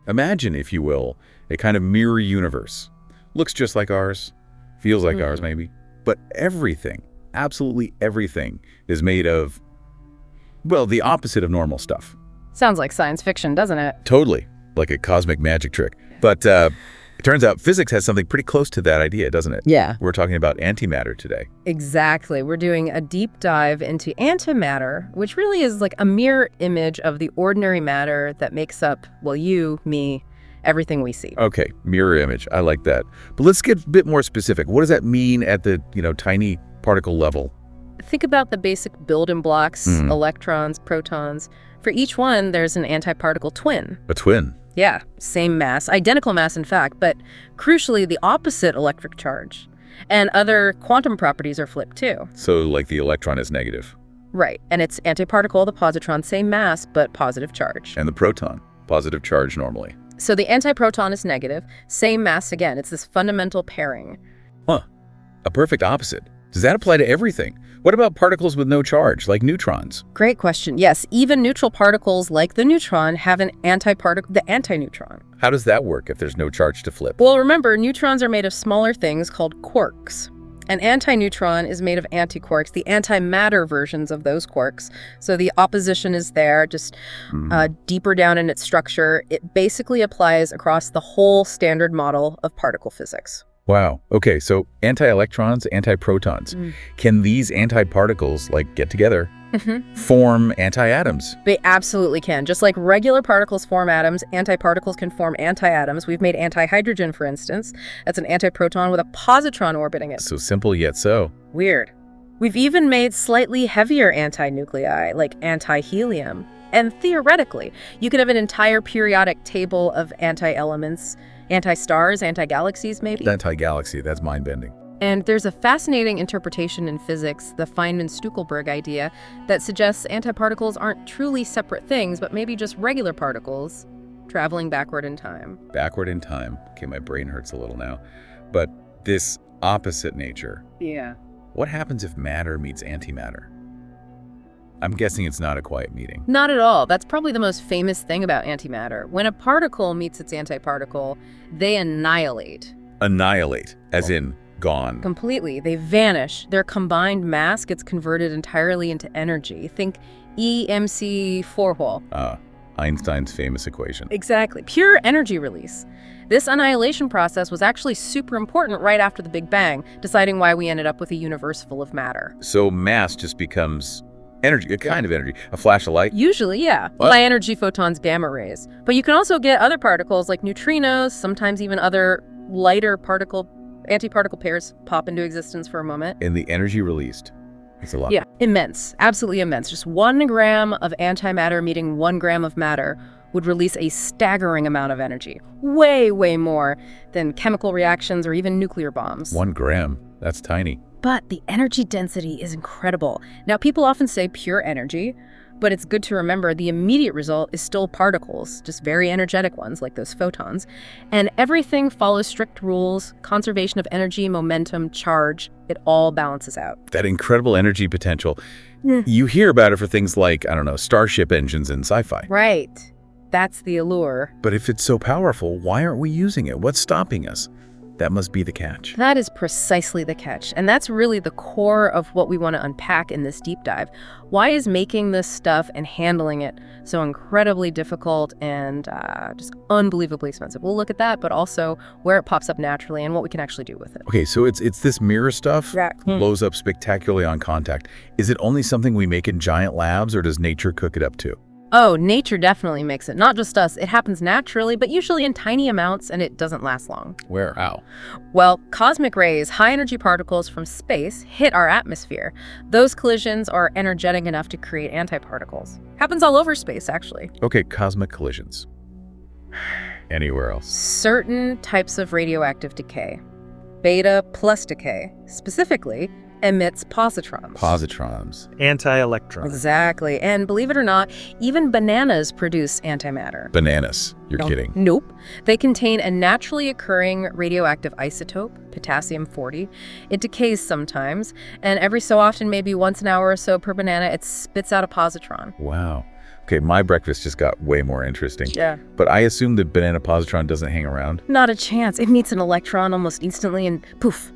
Imagine, if you will, a kind of mirror universe. Looks just like ours, feels like ours maybe, but everything, absolutely everything, is made of, well, the opposite of normal stuff. Sounds like science fiction, doesn't it? Totally, like a cosmic magic trick. But it turns out physics has something pretty close to that idea, doesn't it? Yeah. We're talking about antimatter today. Exactly. We're doing a deep dive into antimatter, which really is like a mirror image of the ordinary matter that makes up, well, you, me, everything we see. Okay, mirror image. I like that. But let's get a bit more specific. What does that mean at the, tiny particle level? Think about the basic building blocks, electrons, protons. For each one, there's an antiparticle twin. A twin? Yeah, same mass, identical mass in fact, but crucially the opposite electric charge. And other quantum properties are flipped too. So like the electron is negative. Right, and it's antiparticle, the positron, same mass, but positive charge. And the proton, positive charge normally. So the antiproton is negative, same mass again. It's this fundamental pairing. Huh, a perfect opposite. Does that apply to everything? What about particles with no charge, like neutrons? Great question. Yes, even neutral particles like the neutron have an antiparticle, the antineutron. How does that work if there's no charge to flip? Well, remember, neutrons are made of smaller things called quarks. An antineutron is made of antiquarks, the antimatter versions of those quarks. So the opposition is there, just deeper down in its structure. It basically applies across the whole standard model of particle physics. Wow. Okay, so anti-electrons, anti-protons. Can these antiparticles, get together, form anti-atoms? They absolutely can. Just like regular particles form atoms, antiparticles can form anti-atoms. We've made anti-hydrogen, for instance. That's an antiproton with a positron orbiting it. So simple yet so. Weird. We've even made slightly heavier anti-nuclei, like anti-helium. And theoretically, you could have an entire periodic table of anti-elements, anti-stars, anti-galaxies, maybe? Anti-galaxy, that's mind-bending. And there's a fascinating interpretation in physics, the Feynman-Stuckelberg idea, that suggests antiparticles aren't truly separate things, but maybe just regular particles traveling backward in time. Backward in time. Okay, my brain hurts a little now. But this opposite nature. Yeah. What happens if matter meets antimatter? I'm guessing it's not a quiet meeting. Not at all. That's probably the most famous thing about antimatter. When a particle meets its antiparticle, they annihilate. Annihilate, as in gone. Completely. They vanish. Their combined mass gets converted entirely into energy. Think EMC4-hole. Einstein's famous equation. Exactly. Pure energy release. This annihilation process was actually super important right after the Big Bang, deciding why we ended up with a universe full of matter. So mass just becomes energy, a kind of energy, a flash of light? Usually, yeah. What? High energy photons, gamma rays. But you can also get other particles like neutrinos, sometimes even other lighter antiparticle pairs pop into existence for a moment. And the energy released, it's a lot. Yeah, immense, absolutely immense. Just 1 gram of antimatter meeting 1 gram of matter would release a staggering amount of energy. Way, way more than chemical reactions or even nuclear bombs. 1 gram, that's tiny. But the energy density is incredible. Now, people often say pure energy, but it's good to remember the immediate result is still particles, just very energetic ones like those photons. And everything follows strict rules, conservation of energy, momentum, charge. It all balances out. That incredible energy potential. You hear about it for things like, starship engines in sci-fi. Right. That's the allure. But if it's so powerful, why aren't we using it? What's stopping us? That must be the catch. That is precisely the catch. And that's really the core of what we want to unpack in this deep dive. Why is making this stuff and handling it so incredibly difficult and just unbelievably expensive? We'll look at that, but also where it pops up naturally and what we can actually do with it. Okay, so it's this mirror stuff Right. blows up spectacularly on contact. Is it only something we make in giant labs, or does nature cook it up too? Oh, nature definitely makes it. Not just us. It happens naturally, but usually in tiny amounts, and it doesn't last long. Where? How? Well, cosmic rays, high-energy particles from space, hit our atmosphere. Those collisions are energetic enough to create antiparticles. Happens all over space, actually. Okay, cosmic collisions. Anywhere else? Certain types of radioactive decay, beta plus decay, specifically, emits positrons. Positrons. Anti-electrons. Exactly. And believe it or not, even bananas produce antimatter. Bananas. You're kidding. Nope. They contain a naturally occurring radioactive isotope, potassium-40. It decays sometimes, and every so often, maybe once an hour or so per banana, it spits out a positron. Wow. Okay, my breakfast just got way more interesting. Yeah. But I assume the banana positron doesn't hang around? Not a chance. It meets an electron almost instantly and poof,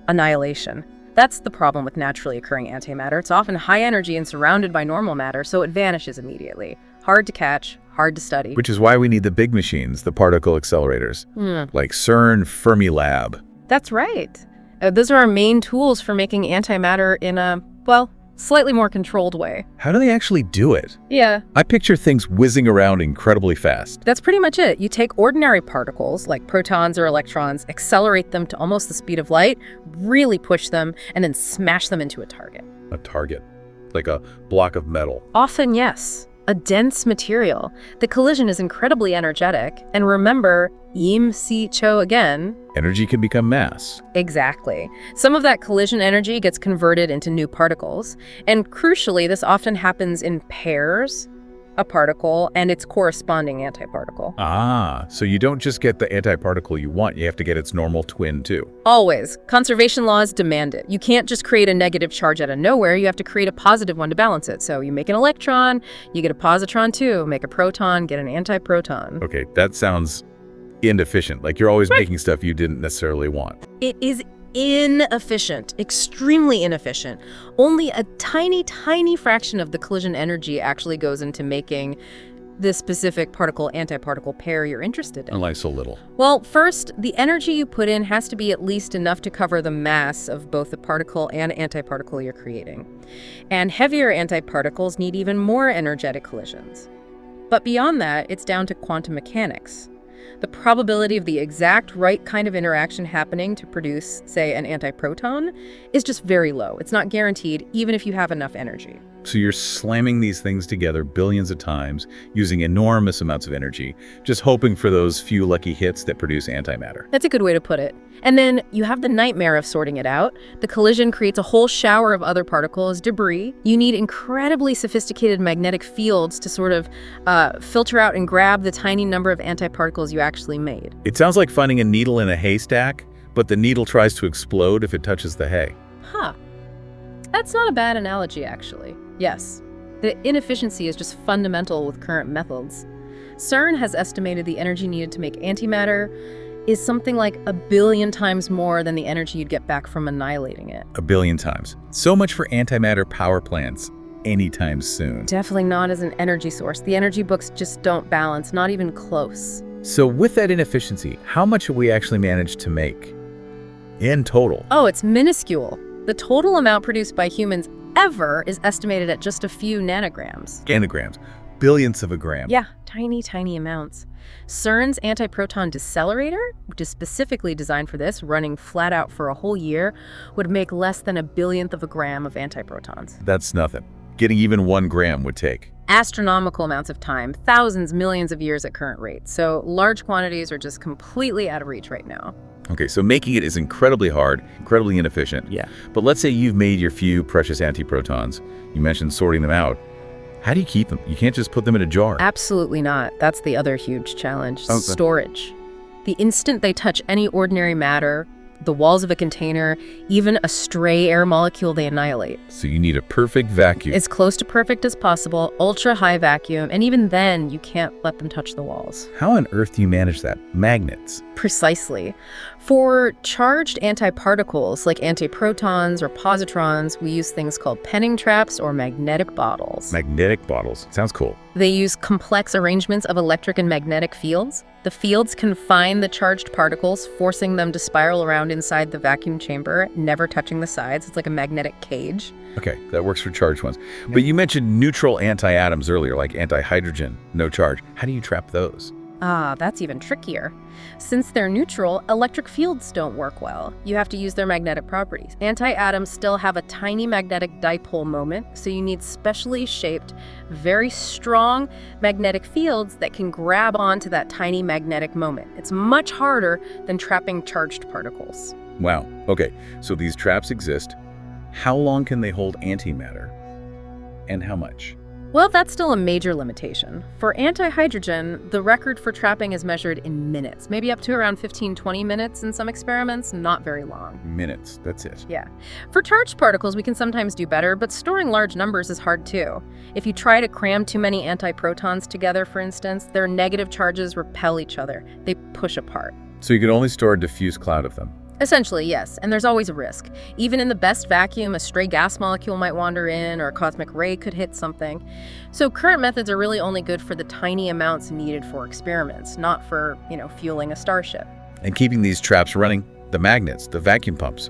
annihilation. That's the problem with naturally occurring antimatter. It's often high energy and surrounded by normal matter, so it vanishes immediately. Hard to catch, hard to study. Which is why we need the big machines, the particle accelerators, like CERN Fermilab. That's right. Those are our main tools for making antimatter in a, well, slightly more controlled way. How do they actually do it? Yeah. I picture things whizzing around incredibly fast. That's pretty much it. You take ordinary particles, like protons or electrons, accelerate them to almost the speed of light, really push them, and then smash them into a target. A target? Like a block of metal? Often, yes. A dense material. The collision is incredibly energetic. And remember, Im Si Cho again. Energy can become mass. Exactly. Some of that collision energy gets converted into new particles. And crucially, this often happens in pairs, a particle and its corresponding antiparticle. Ah, so you don't just get the antiparticle you want, you have to get its normal twin too. Always. Conservation laws demand it. You can't just create a negative charge out of nowhere, you have to create a positive one to balance it. So you make an electron, you get a positron too, make a proton, get an antiproton. Okay, that sounds inefficient, like you're always making stuff you didn't necessarily want. It is inefficient, extremely inefficient. Only a tiny, tiny fraction of the collision energy actually goes into making this specific particle-antiparticle pair you're interested in. Unlike so little. Well, first, the energy you put in has to be at least enough to cover the mass of both the particle and antiparticle you're creating. And heavier antiparticles need even more energetic collisions. But beyond that, it's down to quantum mechanics. The probability of the exact right kind of interaction happening to produce, say, an antiproton is just very low. It's not guaranteed, even if you have enough energy. So you're slamming these things together billions of times, using enormous amounts of energy, just hoping for those few lucky hits that produce antimatter. That's a good way to put it. And then you have the nightmare of sorting it out. The collision creates a whole shower of other particles, debris. You need incredibly sophisticated magnetic fields to sort of filter out and grab the tiny number of antiparticles you actually made. It sounds like finding a needle in a haystack, but the needle tries to explode if it touches the hay. Huh. That's not a bad analogy, actually. Yes, the inefficiency is just fundamental with current methods. CERN has estimated the energy needed to make antimatter is something like 1 billion times more than the energy you'd get back from annihilating it. 1 billion times. So much for antimatter power plants anytime soon. Definitely not as an energy source. The energy books just don't balance, not even close. So with that inefficiency, how much have we actually managed to make in total? Oh, it's minuscule. The total amount produced by humans ever is estimated at just a few nanograms. Nanograms, billionths of a gram. Yeah, tiny, tiny amounts. CERN's antiproton decelerator, which is specifically designed for this, running flat out for a whole year, would make less than 1 billionth of a gram of antiprotons. That's nothing. Getting even 1 gram would take astronomical amounts of time, thousands, millions of years at current rates. So large quantities are just completely out of reach right now. Okay, so making it is incredibly hard, incredibly inefficient. Yeah. But let's say you've made your few precious antiprotons. You mentioned sorting them out. How do you keep them? You can't just put them in a jar. Absolutely not. That's the other huge challenge. Okay. Storage. The instant they touch any ordinary matter, the walls of a container, even a stray air molecule, they annihilate. So you need a perfect vacuum. As close to perfect as possible, ultra high vacuum, and even then, you can't let them touch the walls. How on earth do you manage that? Magnets. Precisely. For charged antiparticles like antiprotons or positrons, we use things called penning traps or magnetic bottles. Magnetic bottles. Sounds cool. They use complex arrangements of electric and magnetic fields. The fields confine the charged particles, forcing them to spiral around inside the vacuum chamber, never touching the sides. It's like a magnetic cage. Okay, that works for charged ones. But you mentioned neutral anti-atoms earlier, like antihydrogen, no charge. How do you trap those? Ah, that's even trickier. Since they're neutral, electric fields don't work well. You have to use their magnetic properties. Anti-atoms still have a tiny magnetic dipole moment, so you need specially shaped, very strong magnetic fields that can grab onto that tiny magnetic moment. It's much harder than trapping charged particles. Wow. Okay, so these traps exist. How long can they hold antimatter? And how much? Well, that's still a major limitation. For anti-hydrogen, the record for trapping is measured in minutes, maybe up to around 15-20 minutes in some experiments, not very long. Minutes, that's it. Yeah. For charged particles, we can sometimes do better, but storing large numbers is hard too. If you try to cram too many antiprotons together, for instance, their negative charges repel each other. They push apart. So you can only store a diffuse cloud of them. Essentially, yes, and there's always a risk. Even in the best vacuum, a stray gas molecule might wander in, or a cosmic ray could hit something. So current methods are really only good for the tiny amounts needed for experiments, not for, fueling a starship. And keeping these traps running, the magnets, the vacuum pumps,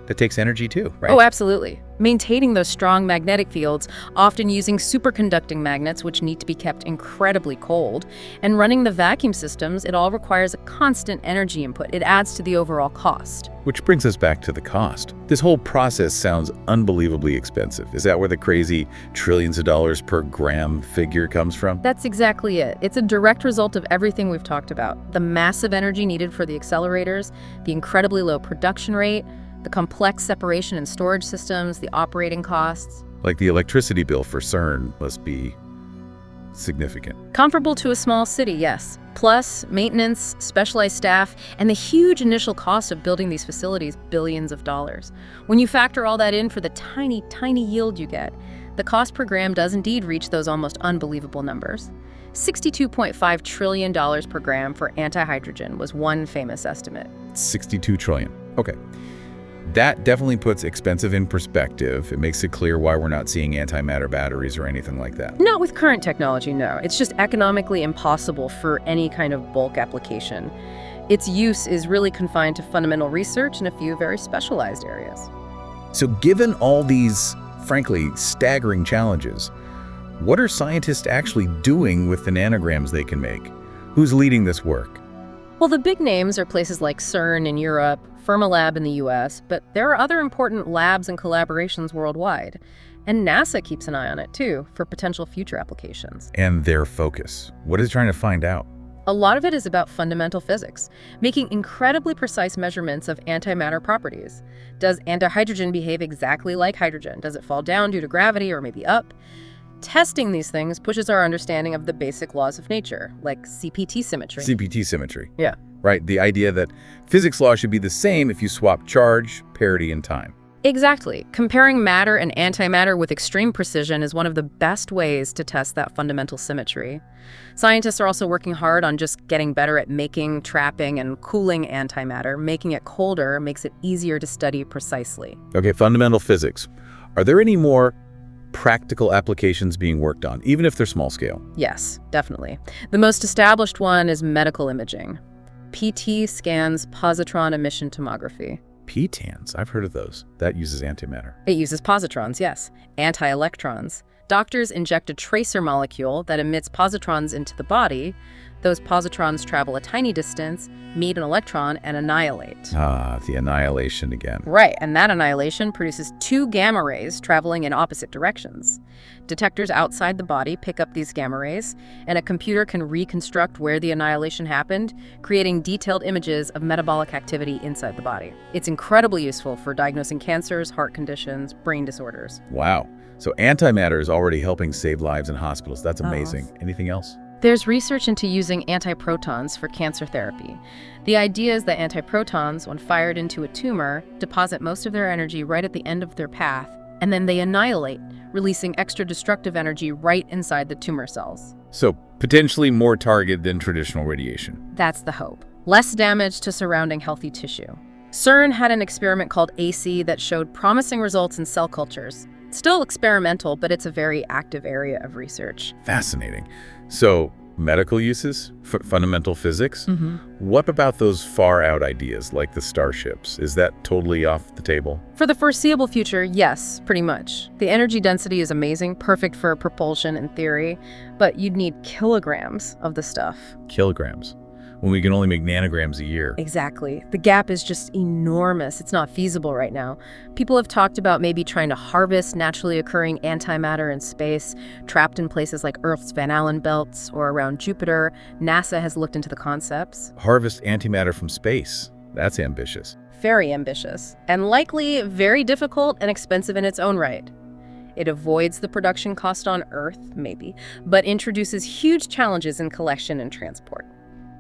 that takes energy too, right? Oh, absolutely. Maintaining those strong magnetic fields, often using superconducting magnets, which need to be kept incredibly cold, and running the vacuum systems, it all requires a constant energy input. It adds to the overall cost. Which brings us back to the cost. This whole process sounds unbelievably expensive. Is that where the crazy trillions of dollars per gram figure comes from? That's exactly it. It's a direct result of everything we've talked about. The massive energy needed for the accelerators, the incredibly low production rate, the complex separation and storage systems, the operating costs. Like the electricity bill for CERN must be significant. Comparable to a small city, yes. Plus, maintenance, specialized staff, and the huge initial cost of building these facilities, billions of dollars. When you factor all that in for the tiny, tiny yield you get, the cost per gram does indeed reach those almost unbelievable numbers. $62.5 trillion per gram for anti-hydrogen was one famous estimate. 62 trillion. Okay. That definitely puts expensive in perspective. It makes it clear why we're not seeing antimatter batteries or anything like that. Not with current technology, no. It's just economically impossible for any kind of bulk application. Its use is really confined to fundamental research in a few very specialized areas. So given all these, frankly, staggering challenges, what are scientists actually doing with the nanograms they can make? Who's leading this work? Well, the big names are places like CERN in Europe, Fermilab in the US, but there are other important labs and collaborations worldwide. And NASA keeps an eye on it, too, for potential future applications. And their focus. What is it trying to find out? A lot of it is about fundamental physics, making incredibly precise measurements of antimatter properties. Does antihydrogen behave exactly like hydrogen? Does it fall down due to gravity or maybe up? Testing these things pushes our understanding of the basic laws of nature, like CPT symmetry. CPT symmetry. Yeah. Right, the idea that physics law should be the same if you swap charge, parity, and time. Exactly. Comparing matter and antimatter with extreme precision is one of the best ways to test that fundamental symmetry. Scientists are also working hard on just getting better at making, trapping, and cooling antimatter. Making it colder makes it easier to study precisely. Okay, fundamental physics. Are there any more practical applications being worked on, even if they're small scale? Yes, definitely. The most established one is medical imaging. PT scans positron emission tomography. PTANs, I've heard of those. That uses antimatter. It uses positrons, yes, anti-electrons. Doctors inject a tracer molecule that emits positrons into the body. Those positrons travel a tiny distance, meet an electron, and annihilate. Ah, the annihilation again. Right, and that annihilation produces two gamma rays traveling in opposite directions. Detectors outside the body pick up these gamma rays, and a computer can reconstruct where the annihilation happened, creating detailed images of metabolic activity inside the body. It's incredibly useful for diagnosing cancers, heart conditions, brain disorders. Wow. So antimatter is already helping save lives in hospitals. That's amazing. Anything else? There's research into using antiprotons for cancer therapy. The idea is that antiprotons, when fired into a tumor, deposit most of their energy right at the end of their path, and then they annihilate, releasing extra destructive energy right inside the tumor cells. So potentially more targeted than traditional radiation. That's the hope. Less damage to surrounding healthy tissue. CERN had an experiment called AC that showed promising results in cell cultures. Still experimental, but it's a very active area of research. Fascinating. So medical uses, fundamental physics. Mm-hmm. What about those far out ideas like the starships? Is that totally off the table? For the foreseeable future, yes, pretty much. The energy density is amazing, perfect for propulsion in theory, but you'd need kilograms of the stuff. Kilograms. When we can only make nanograms a year. Exactly. The gap is just enormous. It's not feasible right now. People have talked about maybe trying to harvest naturally occurring antimatter in space, trapped in places like Earth's Van Allen belts or around Jupiter. NASA has looked into the concepts. Harvest antimatter from space. That's ambitious. Very ambitious, and likely very difficult and expensive in its own right. It avoids the production cost on Earth, maybe, but introduces huge challenges in collection and transport.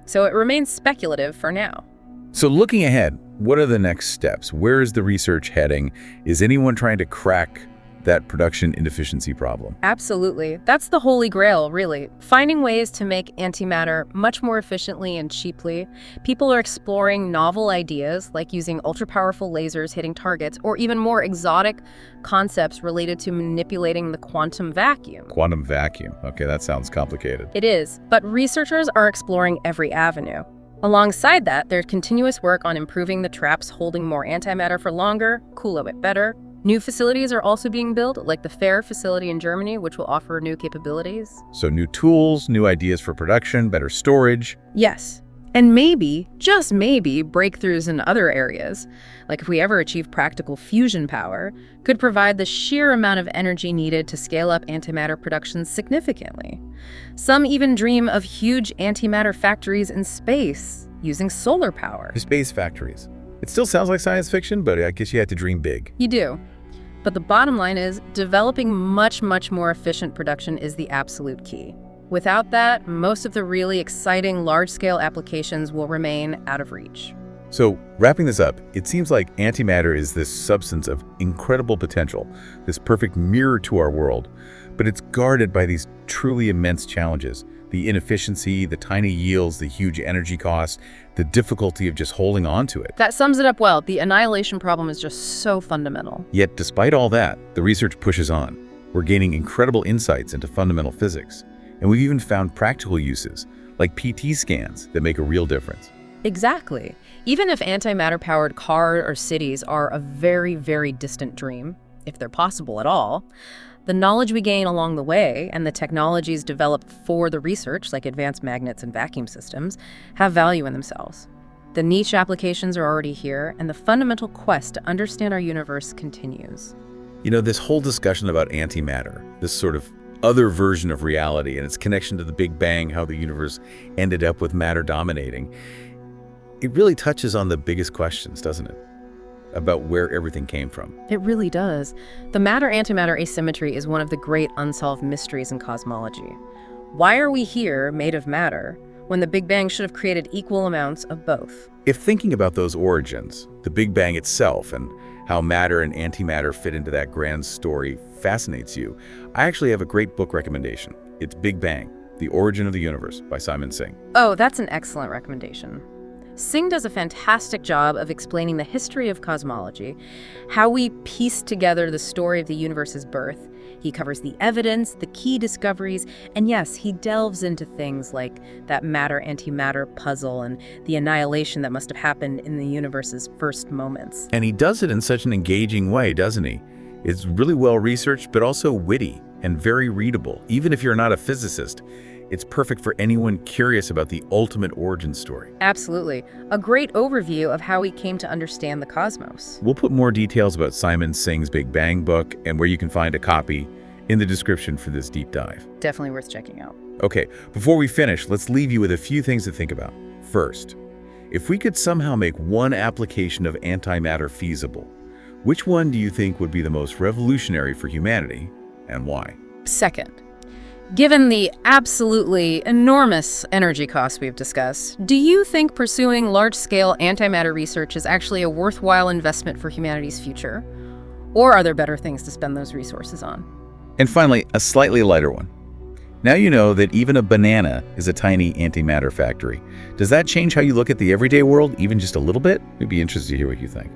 So it remains speculative for now. So looking ahead, what are the next steps? Where is the research heading? Is anyone trying to crack that production inefficiency problem? Absolutely. That's the holy grail, really. Finding ways to make antimatter much more efficiently and cheaply. People are exploring novel ideas, like using ultra-powerful lasers hitting targets, or even more exotic concepts related to manipulating the quantum vacuum. Quantum vacuum. Okay, that sounds complicated. It is, but researchers are exploring every avenue. Alongside that, there's continuous work on improving the traps holding more antimatter for longer, cool it better. New facilities are also being built, like the FAIR facility in Germany, which will offer new capabilities. So new tools, new ideas for production, better storage. Yes. And maybe, just maybe, breakthroughs in other areas, like if we ever achieve practical fusion power, could provide the sheer amount of energy needed to scale up antimatter production significantly. Some even dream of huge antimatter factories in space using solar power. Space factories. It still sounds like science fiction, but I guess you had to dream big. You do. But the bottom line is, developing much more efficient production is the absolute key. Without that, most of the really exciting large-scale applications will remain out of reach. So, wrapping this up, it seems like antimatter is this substance of incredible potential, this perfect mirror to our world, but it's guarded by these truly immense challenges. The inefficiency, the tiny yields, the huge energy costs, the difficulty of just holding on to it. That sums it up well. The annihilation problem is just so fundamental. Yet, despite all that, the research pushes on. We're gaining incredible insights into fundamental physics. And we've even found practical uses, like PT scans, that make a real difference. Exactly. Even if antimatter-powered cars or cities are a very distant dream, if they're possible at all, the knowledge we gain along the way and the technologies developed for the research, like advanced magnets and vacuum systems, have value in themselves. The niche applications are already here, and the fundamental quest to understand our universe continues. You know, this whole discussion about antimatter, this sort of other version of reality and its connection to the Big Bang, how the universe ended up with matter dominating, it really touches on the biggest questions, doesn't it? About where everything came from. It really does. The matter-antimatter asymmetry is one of the great unsolved mysteries in cosmology. Why are we here, made of matter, when the Big Bang should have created equal amounts of both? If thinking about those origins, the Big Bang itself, and how matter and antimatter fit into that grand story fascinates you, I actually have a great book recommendation. It's Big Bang, The Origin of the Universe by Simon Singh. Oh, that's an excellent recommendation. Singh does a fantastic job of explaining the history of cosmology, how we piece together the story of the universe's birth. He covers the evidence, the key discoveries, and yes, he delves into things like that matter-antimatter puzzle and the annihilation that must have happened in the universe's first moments. And he does it in such an engaging way, doesn't he? It's really well researched, but also witty and very readable. Even if you're not a physicist, it's perfect for anyone curious about the ultimate origin story. Absolutely. A great overview of how we came to understand the cosmos. We'll put more details about Simon Singh's Big Bang book and where you can find a copy in the description for this deep dive. Definitely worth checking out. Okay, before we finish, let's leave you with a few things to think about. First, if we could somehow make one application of antimatter feasible, which one do you think would be the most revolutionary for humanity, and why? Second, given the absolutely enormous energy costs we've discussed, do you think pursuing large-scale antimatter research is actually a worthwhile investment for humanity's future? Or are there better things to spend those resources on? And finally, a slightly lighter one. Now you know that even a banana is a tiny antimatter factory. Does that change how you look at the everyday world, even just a little bit? We'd be interested to hear what you think.